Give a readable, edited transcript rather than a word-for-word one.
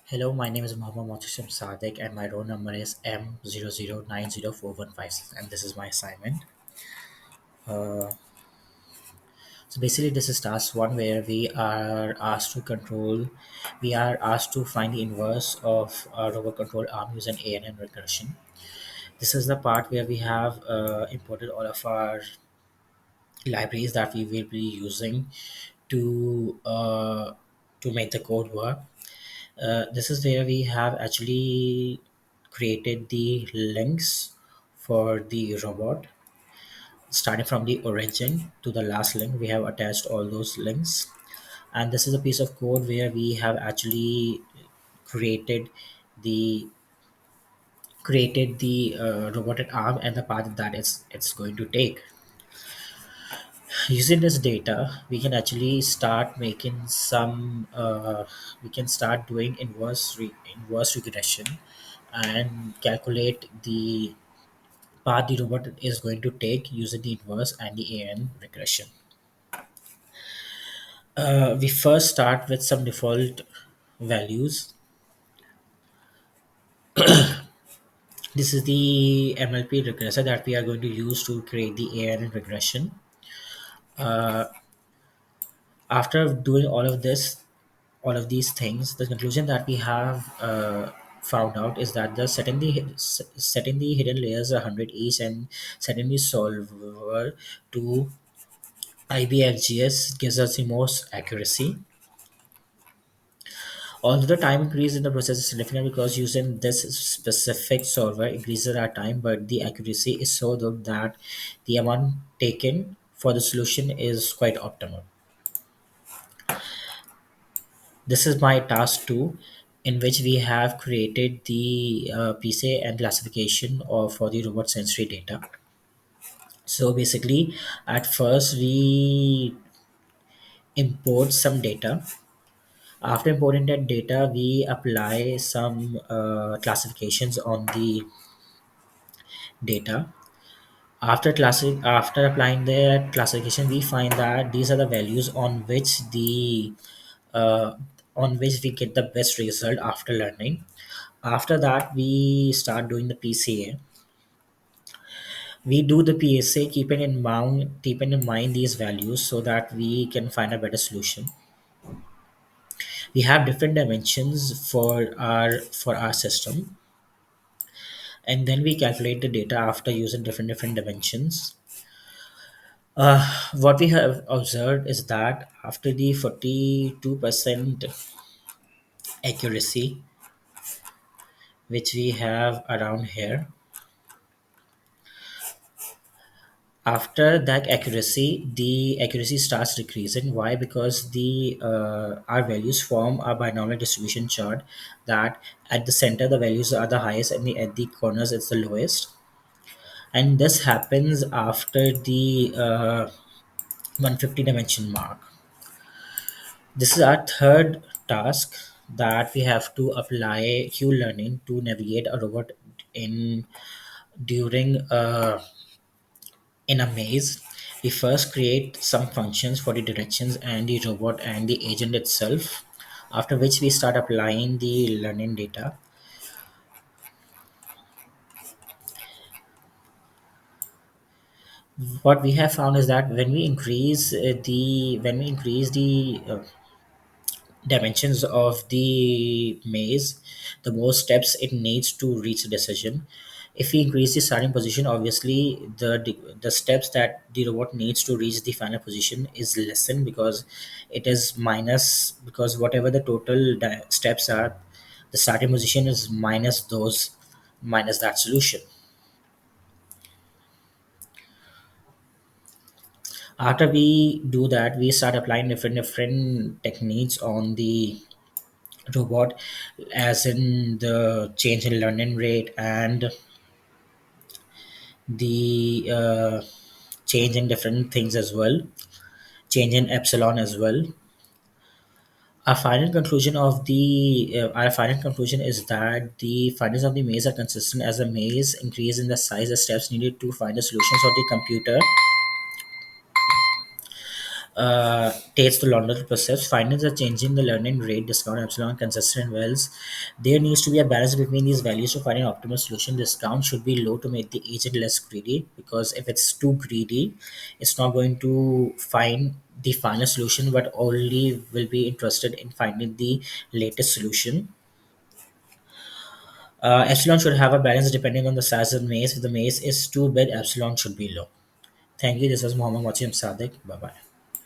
Hello, my name is Mohammed Mohtashim Sadek and my roll number is M00904156 and this is my assignment. Uh, so basically this is task 1 where we are asked to find the inverse of a robot control arm using ANN regression. This is the part where we have imported all of our libraries that we will be using to uh, to make the code work. This is where we have actually created the links for the robot. Starting from the origin to the last link, we have attached all those links. And this is a piece of code where we have actually created the robotic arm and the path that it's going to take. Using this data, we can actually start making we can start doing inverse regression and calculate the path the robot is going to take using the inverse and the AN regression. We first start with some default values. This is the MLP regressor that we are going to use to create the AN regression. After doing all of these things, the conclusion that we have found out is that setting the hidden layers 100 each and setting the solver to IBFGS gives us the most accuracy. Although the time increase in the process is significant because using this specific solver increases our time, but the accuracy is so good that the amount taken for the solution is quite optimal. This is my task 2, in which we have created the PSA and classification for the robot sensory data. So basically, at first we import some data. After importing that data, we apply some classifications on the data. After applying the classification, we find that these are the values uh, on which we get the best result after learning. After that, we start doing the PCA. We do the PSA keeping in mind these values so that we can find a better solution. We have different dimensions for our system, and then we calculate the data after using different dimensions. What we have observed is that after the 42% accuracy, which we have around here, after that accuracy, the accuracy starts decreasing. Why? Because the our values form a binomial distribution chart that at the center the values are the highest and at the corners it's the lowest. And this happens after the 150 dimension mark. This is our third task, that we have to apply Q learning to navigate a robot in during in a maze. We first create some functions for the directions and the robot and the agent itself, after which we start applying the learning data. What we have found is that when we increase the dimensions of the maze, the more steps it needs to reach a decision. If we increase the starting position, obviously the steps that the robot needs to reach the final position is lessened, because it is minus, because whatever the total steps are, the starting position is minus that solution. After we do that, we start applying different techniques on the robot, as in the change in learning rate and the change in different things as well, change in epsilon as well. Our final conclusion is that the findings of the maze are consistent, as the maze increase in the size of steps needed to find the solutions of the computer takes the longer to process. Findings are changing the learning rate, discount, epsilon, consistent wells. There needs to be a balance between these values to find an optimal solution. Discount should be low to make the agent less greedy, because if it's too greedy, it's not going to find the final solution, but only will be interested in finding the latest solution. Epsilon should have a balance depending on the size of the maze. If the maze is too big, epsilon should be low. Thank you. This was Mohammed Wachim Sadiq. Bye bye.